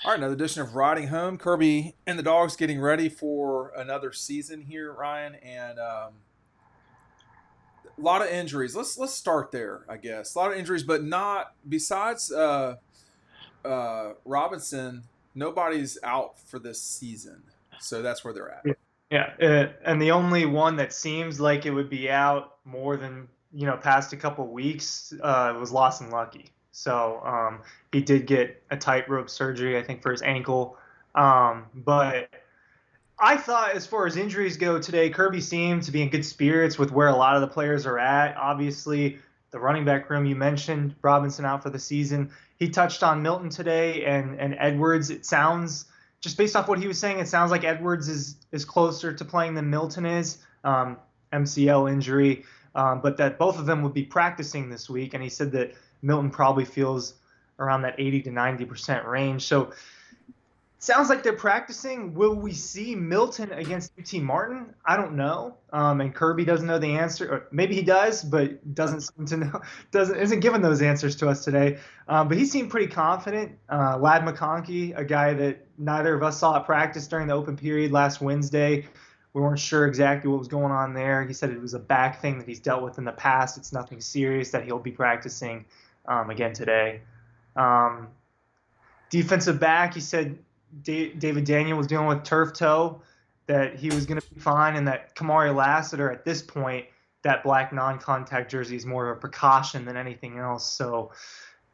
All right, another edition of Riding Home. Kirby and the Dogs getting ready for another season here, Ryan, and a lot of injuries. Let's start there, I guess. A lot of injuries, but not besides Robinson. Nobody's out for this season, so that's where they're at. Yeah, and the only one that seems like it would be out more than past a couple weeks was Lawson Lucky. So he did get a tightrope surgery, I think, for his ankle. But I thought, as far as injuries go today, Kirby seemed to be in good spirits with where a lot of the players are at. Obviously, the running back room you mentioned, Robinson out for the season. He touched on Milton today and Edwards. It sounds, just based off what he was saying, it sounds like Edwards is closer to playing than Milton is. MCL injury, but that both of them would be practicing this week. And he said that Milton probably feels around that 80 to 90% range. So sounds like they're practicing. Will we see Milton against UT Martin? I don't know. And Kirby doesn't know the answer. Or maybe he does, but doesn't seem to know. Isn't giving those answers to us today. But he seemed pretty confident. Lad McConkey, a guy that neither of us saw at practice during the open period last Wednesday. We weren't sure exactly what was going on there. He said it was a back thing that he's dealt with in the past. It's nothing serious, that he'll be practicing again today. Defensive back, he said David Daniel was dealing with turf toe, that he was going to be fine, and that Kamari Lassiter, at this point, that black non-contact jersey is more of a precaution than anything else. So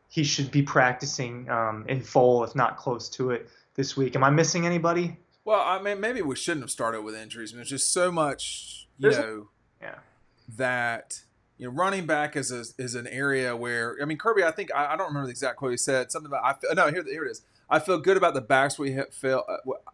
he should be practicing in full, if not close to it, this week. Am I missing anybody? Well, I mean, maybe we shouldn't have started with injuries. I mean, there's just so much, Yeah. that running back is an area where, I mean, Kirby, I think I don't remember the exact quote he said. Something about here it is. I feel good about the backs we have.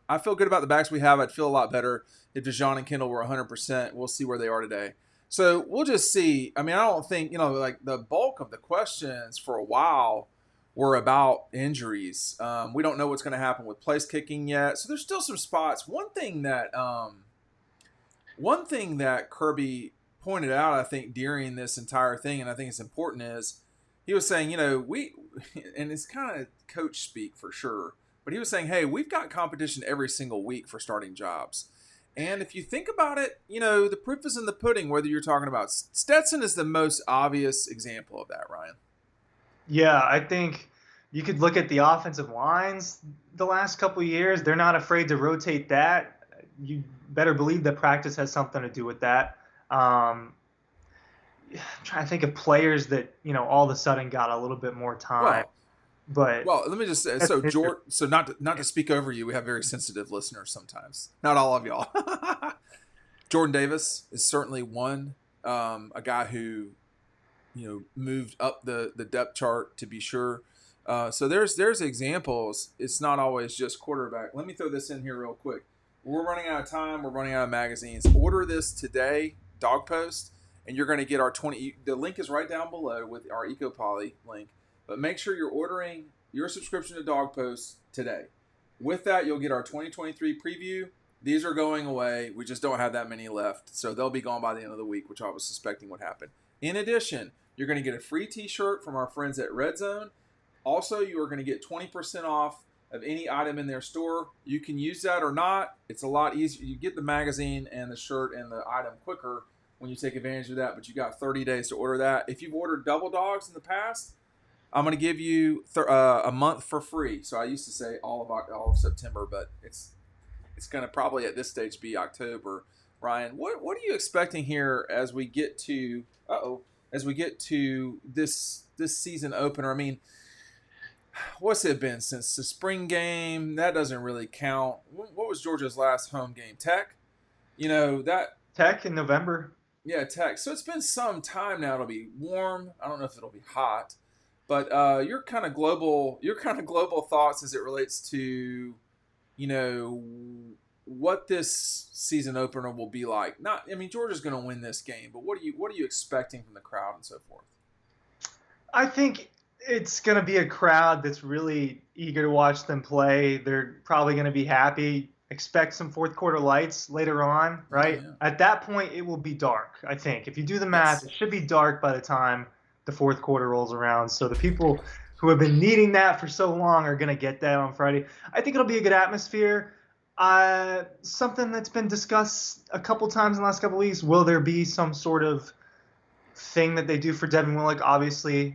I feel good about the backs we have. I'd feel a lot better if DeJon and Kendall were 100%. We'll see where they are today. So we'll just see. I mean, I don't think like the bulk of the questions for a while were about injuries. We don't know what's going to happen with place kicking yet. So there's still some spots. One thing that Kirby pointed out, I think, during this entire thing, and I think it's important, is he was saying, we, and it's kind of coach speak for sure, but he was saying, hey, we've got competition every single week for starting jobs. And if you think about it, the proof is in the pudding, whether you're talking about Stetson is the most obvious example of that, Ryan. Yeah, I think you could look at the offensive lines the last couple of years. They're not afraid to rotate that. You better believe that practice has something to do with that. I'm trying to think of players that all of a sudden got a little bit more time. Well, let me just say, so George, so not to speak over you, we have very sensitive listeners sometimes. Not all of y'all. Jordan Davis is certainly one, a guy who moved up the depth chart, to be sure. So there's examples. It's not always just quarterback. Let me throw this in here real quick. We're running out of time. We're running out of magazines. Order this today, Dogpost, and you're going to get our 20. The link is right down below with our EkoPoly link. But make sure you're ordering your subscription to Dogpost today. With that, you'll get our 2023 preview. These are going away. We just don't have that many left. So they'll be gone by the end of the week, which I was suspecting would happen. In addition, you're going to get a free t-shirt from our friends at Red Zone. Also, you are going to get 20% off of any item in their store. You can use that or not. It's a lot easier. You get the magazine and the shirt and the item quicker when you take advantage of that, but you got 30 days to order that. If you've ordered Double Dogs in the past, I'm going to give you a month for free. So I used to say all of September, but it's going to probably at this stage be October. Ryan, what are you expecting here as we get to this season opener? I mean, what's it been since the spring game? That doesn't really count. What was Georgia's last home game? Tech? That Tech in November. Yeah, Tech. So it's been some time now. It'll be warm. I don't know if it'll be hot. But your kind of global thoughts as it relates to, what this season opener will be like. Georgia's going to win this game, but what are you expecting from the crowd and so forth? I think it's going to be a crowd that's really eager to watch them play. They're probably going to be happy. Expect some fourth quarter lights later on, right? Yeah. At that point, it will be dark, I think. If you do the math, It should be dark by the time the fourth quarter rolls around. So the people who have been needing that for so long are going to get that on Friday. I think it'll be a good atmosphere. Something that's been discussed a couple times in the last couple weeks. Will there be some sort of thing that they do for Devin Willock? Obviously,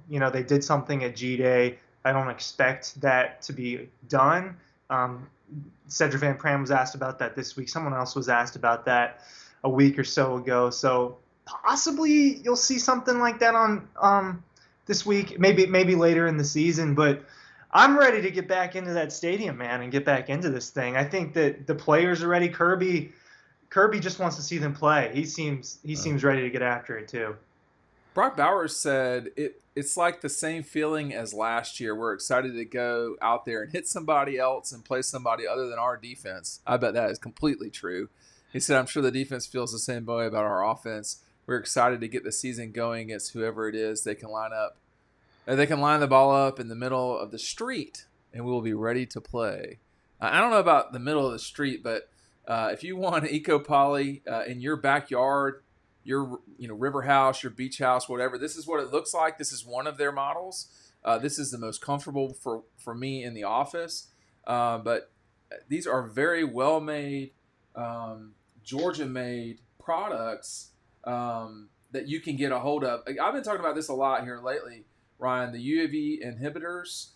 they did something at G-Day. I don't expect that to be done. Cedric Van Pram was asked about that this week. Someone else was asked about that a week or so ago. So possibly you'll see something like that on this week, maybe later in the season. But I'm ready to get back into that stadium, man, and get back into this thing. I think that the players are ready. Kirby just wants to see them play. He seems ready to get after it too. Brock Bowers said it's like the same feeling as last year. We're excited to go out there and hit somebody else and play somebody other than our defense. I bet that is completely true. He said, I'm sure the defense feels the same way about our offense. We're excited to get the season going against whoever it is they can line up. They can line the ball up in the middle of the street, and we will be ready to play. I don't know about the middle of the street, but if you want EkoPoly in your backyard, your river house, your beach house, whatever, this is what it looks like. This is one of their models. This is the most comfortable for me in the office. But these are very well-made, Georgia-made products that you can get a hold of. I've been talking about this a lot here lately, Ryan. The UAV inhibitors,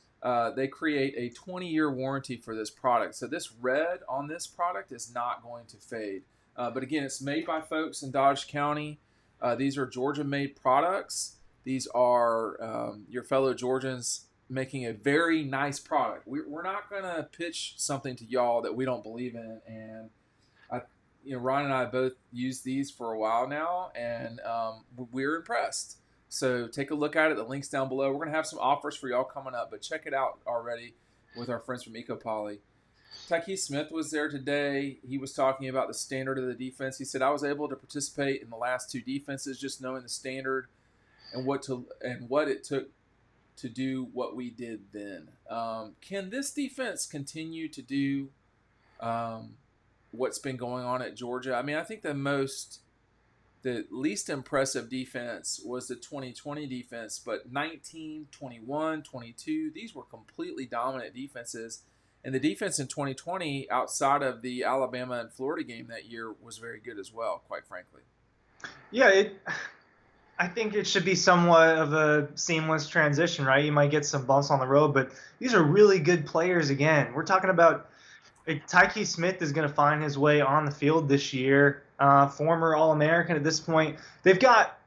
they create a 20-year warranty for this product. So this red on this product is not going to fade. But again, it's made by folks in Dodge County. These are Georgia-made products. These are your fellow Georgians making a very nice product. We're not going to pitch something to y'all that we don't believe in. And Ryan and I both used these for a while now, and we're impressed. So take a look at it. The link's down below. We're going to have some offers for y'all coming up, but check it out already with our friends from EkoPoly. Tyke Smith was there today. He was talking about the standard of the defense. He said, I was able to participate in the last two defenses just knowing the standard and what it took to do what we did then. Can this defense continue to do what's been going on at Georgia? I mean, I think the least impressive defense was the 2020 defense, but 19, 21, 22, these were completely dominant defenses. And the defense in 2020, outside of the Alabama and Florida game that year, was very good as well, quite frankly. Yeah, I think it should be somewhat of a seamless transition, right? You might get some bumps on the road, but these are really good players again. We're talking about Tyke Smith is going to find his way on the field this year. Former All-American at this point. They've got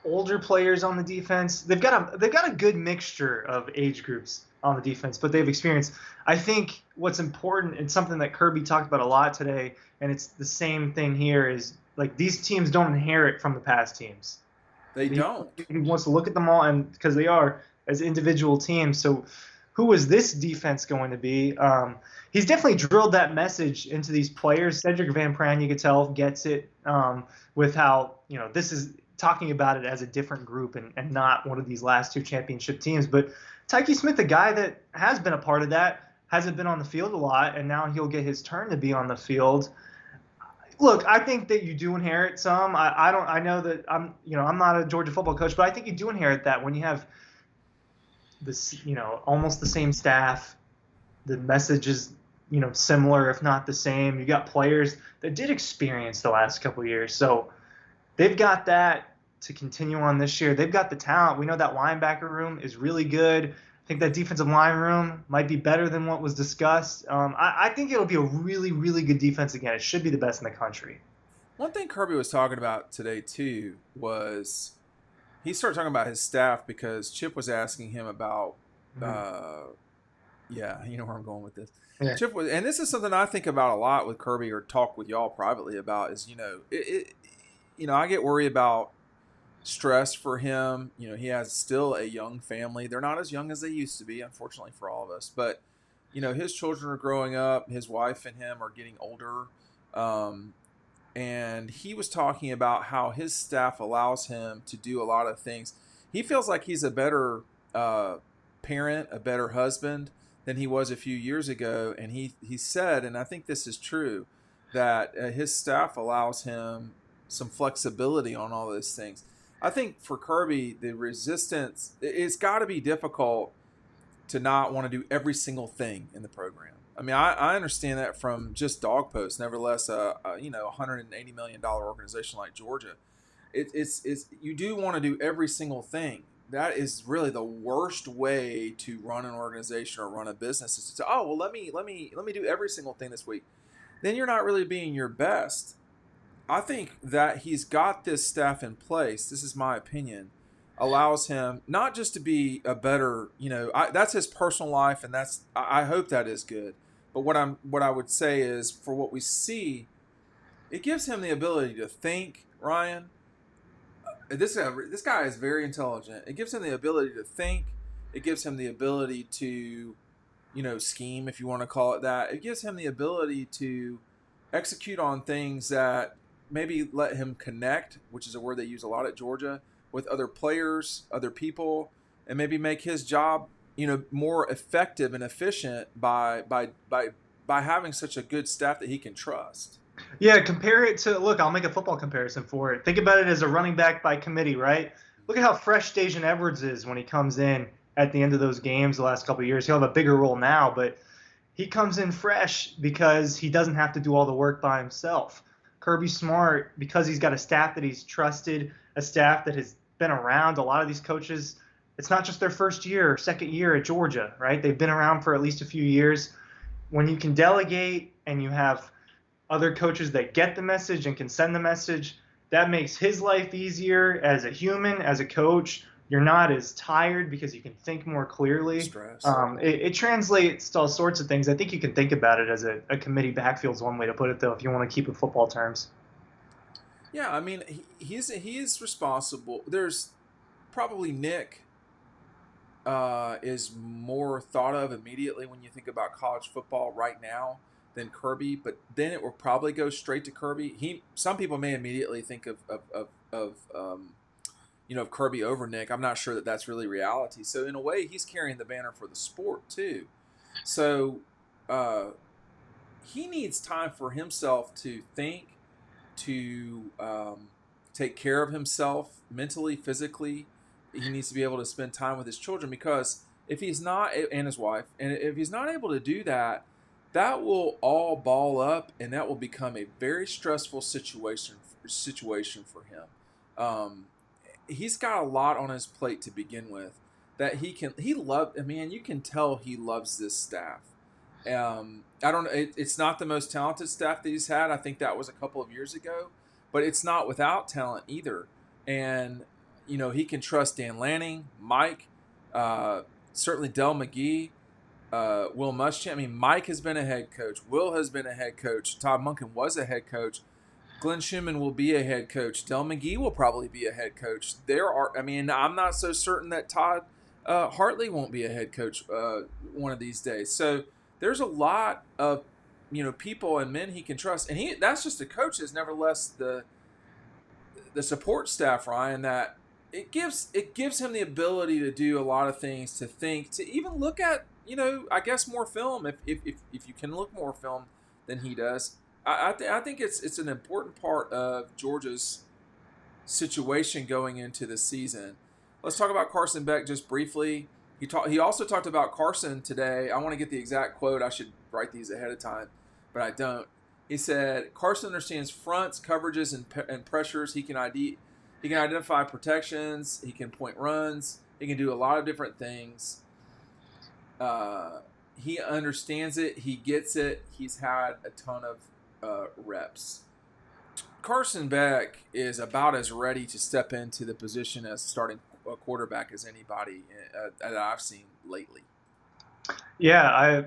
older players on the defense. They've got a good mixture of age groups on the defense, but they've experienced. I think what's important and something that Kirby talked about a lot today, and it's the same thing here, is like these teams don't inherit from the past teams. They don't. He wants to look at them all, and because they are as individual teams. So who is this defense going to be? He's definitely drilled that message into these players. Cedric Van Pran, you could tell, gets it with how, this is talking about it as a different group and not one of these last two championship teams. But Tyke Smith, a guy that has been a part of that, hasn't been on the field a lot, and now he'll get his turn to be on the field. Look, I think that you do inherit some. I know that I'm not a Georgia football coach, but I think you do inherit that when you have this, almost the same staff. The message is, similar, if not the same. You got players that did experience the last couple of years. So they've got that to continue on this year. They've got the talent. We know that linebacker room is really good. I think that defensive line room might be better than what was discussed. I think it'll be a really, really good defense again. It should be the best in the country. One thing Kirby was talking about today, too, was he started talking about his staff because Chip was asking him about yeah, you know where I'm going with this. Yeah. Chip was, and this is something I think about a lot with Kirby, or talk with y'all privately about, is I get worried about stress for him. He has still a young family. They're not as young as they used to be, unfortunately for all of us. But his children are growing up. His wife and him are getting older. And he was talking about how his staff allows him to do a lot of things. He feels like he's a better parent, a better husband than he was a few years ago. And he said, and I think this is true, that his staff allows him some flexibility on all those things. I think for Kirby, the resistance, it's got to be difficult to not want to do every single thing in the program. I mean, I understand that from just Dogpost. Nevertheless, $180 million organization like Georgia, it's you do want to do every single thing. That is really the worst way to run an organization or run a business. Is to say, oh well, let me do every single thing this week. Then you're not really being your best. I think that he's got this staff in place. This is my opinion. Allows him not just to be a better, that's his personal life, and I hope that is good. But what I would say is, for what we see, it gives him the ability to think. Ryan, this guy is very intelligent. It gives him the ability to think. It gives him the ability to, scheme, if you want to call it that. It gives him the ability to execute on things that maybe let him connect, which is a word they use a lot at Georgia, with other players, other people, and maybe make his job, more effective and efficient by having such a good staff that he can trust. Yeah, compare it to, look, I'll make a football comparison for it. Think about it as a running back by committee, right? Look at how fresh Dejan Edwards is when he comes in at the end of those games the last couple of years. He'll have a bigger role now, but he comes in fresh because he doesn't have to do all the work by himself. Kirby Smart, because he's got a staff that he's trusted, a staff that has been around. A lot of these coaches, it's not just their first year or second year at Georgia, right? They've been around for at least a few years. When you can delegate and you have other coaches that get the message and can send the message, that makes his life easier as a human, as a coach. You're not as tired because you can think more clearly. Stress. It translates to all sorts of things. I think you can think about it as a committee backfield is one way to put it, though, if you want to keep it football terms. Yeah, I mean, he is responsible. There's probably Nick is more thought of immediately when you think about college football right now than Kirby, but then it will probably go straight to Kirby. Some people may immediately think of Kirby over Nick. I'm not sure that that's really reality. So in a way, he's carrying the banner for the sport too. So he needs time for himself to think, to take care of himself mentally, physically. He needs to be able to spend time with his children, because if he's not, and his wife, and if he's not able to do that, that will all ball up, and that will become a very stressful situation for him. He's got a lot on his plate to begin with. That you can tell he loves this staff. I don't. It's not the most talented staff that he's had. I think that was a couple of years ago, but it's not without talent either. And he can trust Dan Lanning, Mike, certainly Del McGee, Will Muschamp. I mean, Mike has been a head coach. Will has been a head coach. Todd Monken was a head coach. Glenn Schumann will be a head coach. Del McGee will probably be a head coach. I'm not so certain that Todd Hartley won't be a head coach one of these days. So there's a lot of people and men he can trust, and that's just the coaches. Nevertheless, the support staff, Ryan, that it gives him the ability to do a lot of things, to think, to even look at I guess more film if you can look more film than he does. I think it's an important part of Georgia's situation going into the season. Let's talk about Carson Beck just briefly. He also talked about Carson today. I want to get the exact quote. I should write these ahead of time, but I don't. He said, Carson understands fronts, coverages, and pressures. He can identify protections. He can point runs. He can do a lot of different things. He understands it. He gets it. He's had a ton of reps. Carson Beck is about as ready to step into the position as starting a quarterback as anybody that I've seen lately. Yeah,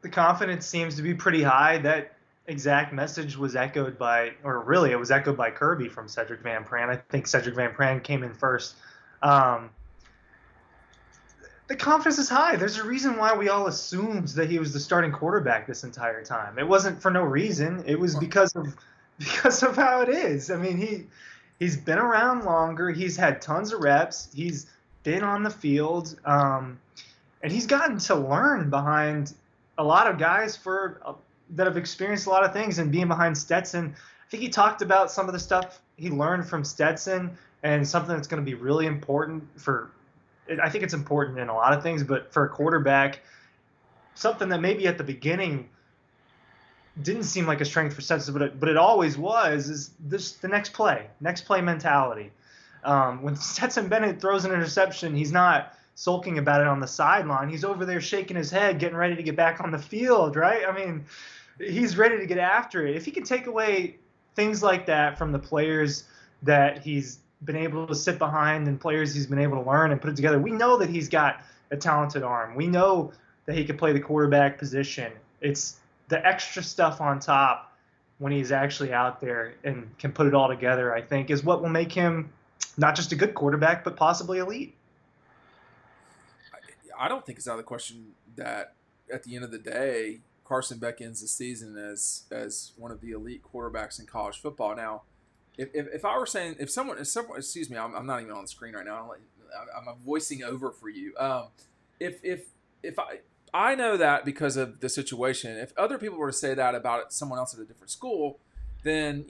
the confidence seems to be pretty high. That exact message was echoed by Kirby from Cedric Van Pran. I think Cedric Van Pran came in first. The confidence is high. There's a reason why we all assumed that he was the starting quarterback this entire time. It wasn't for no reason. It was because of how it is. I mean, he's been around longer. He's had tons of reps. He's been on the field, and he's gotten to learn behind a lot of guys that have experienced a lot of things, and being behind Stetson. I think he talked about some of the stuff he learned from Stetson and something that's going to be really important for. I think it's important in a lot of things, but for a quarterback, something that maybe at the beginning didn't seem like a strength for Stetson, but it always was, is this the next play mentality. When Stetson Bennett throws an interception, he's not sulking about it on the sideline. He's over there shaking his head, getting ready to get back on the field, right? I mean, he's ready to get after it. If he can take away things like that from the players that he's been able to sit behind and players he's been able to learn and put it together, we know that he's got a talented arm. We know that he can play the quarterback position. It's the extra stuff on top when he's actually out there and can put it all together, I think, is what will make him not just a good quarterback, but possibly elite. I don't think it's out of the question that at the end of the day, Carson Beck ends the season as one of the elite quarterbacks in college football. Now, if I were saying, if someone, excuse me, I'm not even on the screen right now. I'm voicing over for you. If I know that because of the situation. If other people were to say that about someone else at a different school, then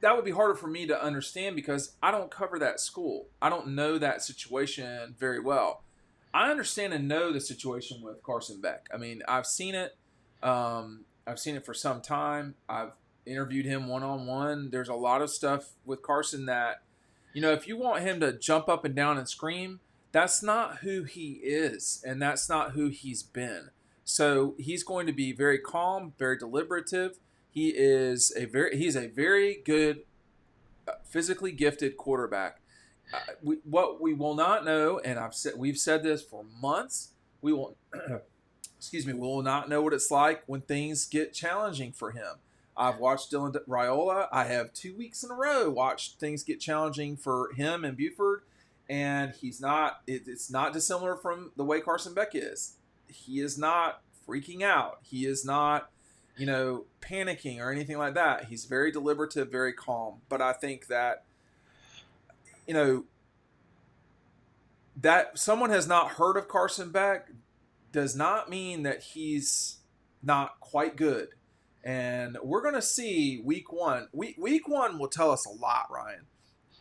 that would be harder for me to understand because I don't cover that school. I don't know that situation very well. I understand and know the situation with Carson Beck. I mean, I've seen it. I've seen it for some time. I've interviewed him one-on-one. There's a lot of stuff with Carson that, if you want him to jump up and down and scream, that's not who he is, and that's not who he's been. So he's going to be very calm, very deliberative. He's a very good, physically gifted quarterback. What we will not know, and we've said this for months, we will not know what it's like when things get challenging for him. I've watched Dylan Raiola. I have 2 weeks in a row watched things get challenging for him and Buford. And it's not dissimilar from the way Carson Beck is. He is not freaking out. He is not, panicking or anything like that. He's very deliberative, very calm. But I think that, that someone has not heard of Carson Beck does not mean that he's not quite good. And we're going to see week one. Week one will tell us a lot, Ryan.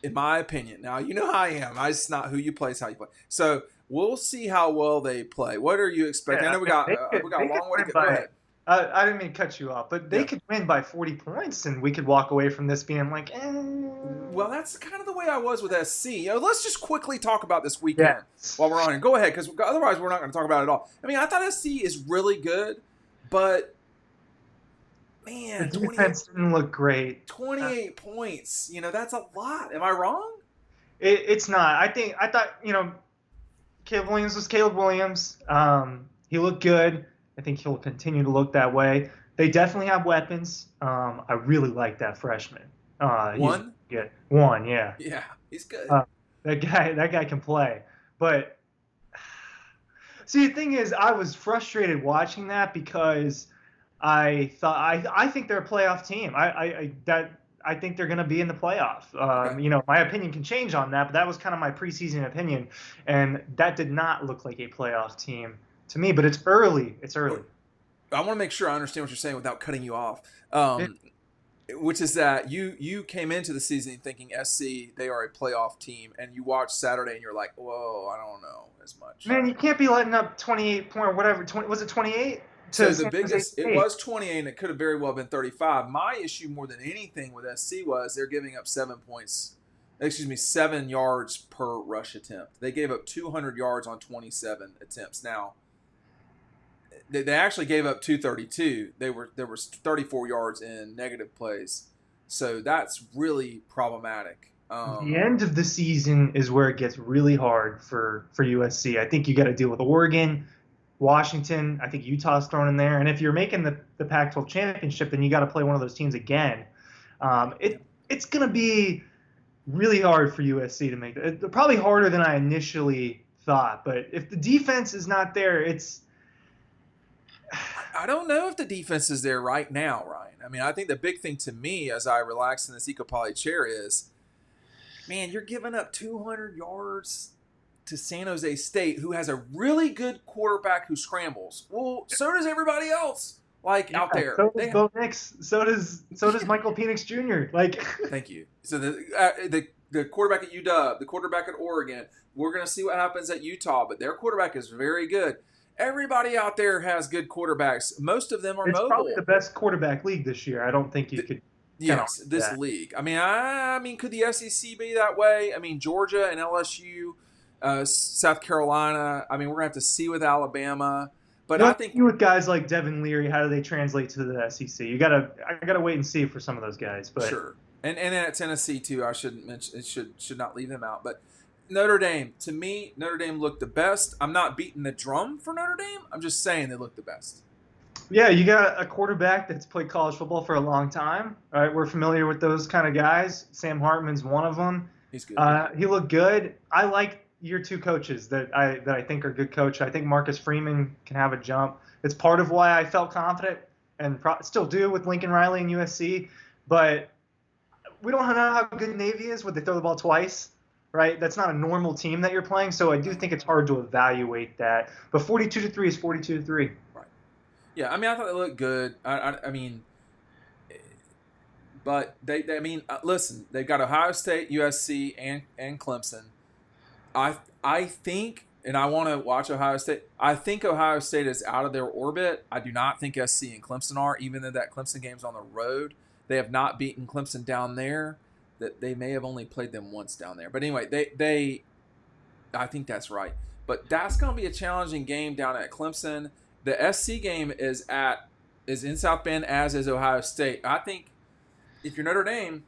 In my opinion. Now, you know how I am. It's not who you play, it's how you play. So we'll see how well they play. What are you expecting? I know we got a long way to go. Go ahead. I didn't mean to cut you off, but they could win by 40 points, and we could walk away from this being like, Well, that's kind of the way I was with SC. Let's just quickly talk about this weekend while we're on here. Go ahead, because otherwise we're not going to talk about it at all. I mean, I thought SC is really good, but man, the defense didn't look great. 28 points. That's a lot. Am I wrong? It's not. I thought, Caleb Williams was Caleb Williams. He looked good. I think he'll continue to look that way. They definitely have weapons. I really like that freshman. One? Good. One, yeah. Yeah, he's good. That guy can play. But see, the thing is, I was frustrated watching that because I think they're a playoff team. I think they're going to be in the playoff. My opinion can change on that, but that was kind of my preseason opinion, and that did not look like a playoff team to me. But it's early. It's early. I want to make sure I understand what you're saying without cutting you off. Which is that you came into the season thinking SC, they are a playoff team, and you watched Saturday and you're like, whoa, I don't know as much. Man, you can't be letting up 28 point or whatever. Was it 28? So the biggest, it was 28, and it could have very well been 35. My issue more than anything with SC was they're giving up 7 yards per rush attempt. They gave up 200 yards on 27 attempts. Now, they actually gave up 232. There was 34 yards in negative plays. So that's really problematic. The end of the season is where it gets really hard for USC. I think you got to deal with Oregon, Washington. I think Utah's thrown in there. And if you're making the Pac-12 championship, then you got to play one of those teams again. It's going to be really hard for USC to make it. Probably harder than I initially thought. But if the defense is not there, I don't know if the defense is there right now, Ryan. I mean, I think the big thing to me as I relax in this EkoPoly chair is, man, you're giving up 200 yards to San Jose State, who has a really good quarterback who scrambles. Well, so does everybody else. like Yeah, out there. so does Bo Nix. So does Michael Penix Jr. Like, Thank you. So the quarterback at UW, the quarterback at Oregon. We're going to see what happens at Utah, but their quarterback is very good. Everybody out there has good quarterbacks. Most of them are it's probably mobile. the best quarterback league this year. I don't think you could kind of Yes, this that. league. I mean, could the SEC be that way? I mean, Georgia and LSU, South Carolina. I mean, we're gonna have to see with Alabama, but You'll I have to think see with guys like Devin Leary, how do they translate to the SEC? I gotta wait and see for some of those guys. But sure, and at Tennessee too. I shouldn't mention it. Should not leave them out. But Notre Dame, to me, Notre Dame looked the best. I'm not beating the drum for Notre Dame. I'm just saying they looked the best. yeah, you got a quarterback that's played college football for a long time. All right, we're familiar with those kind of guys. Sam Hartman's one of them. He's good. He looked good. I like year two coaches that I think are good coach. I think Marcus Freeman can have a jump. It's part of why I felt confident and still do with Lincoln Riley and USC. But we don't know how good Navy is. Would they throw the ball twice? Right, that's not a normal team that you're playing. So I do think it's hard to evaluate that. But 42-3 is 42-3. Right. Yeah, I mean, I thought they looked good. I mean, but I mean, listen, they've got Ohio State, USC, and Clemson. I think, and I want to watch Ohio State. I think Ohio State is out of their orbit. I do not think SC and Clemson are, even though that Clemson game's on the road. They have not beaten Clemson down there. That they may have only played them once down there. But anyway, I think that's right. But that's going to be a challenging game down at Clemson. The SC game is in South Bend, as is Ohio State. I think if you're Notre Dame,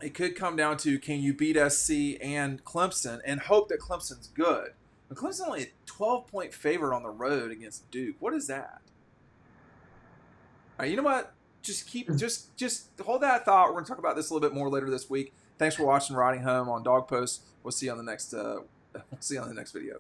it could come down to, can you beat SC and Clemson and hope that Clemson's good. But Clemson's only a 12-point favorite on the road against Duke. What is that? All right, you know what? Just hold that thought. We're going to talk about this a little bit more later this week. Thanks for watching Riding Home on Dogpost. We'll see you on the next video.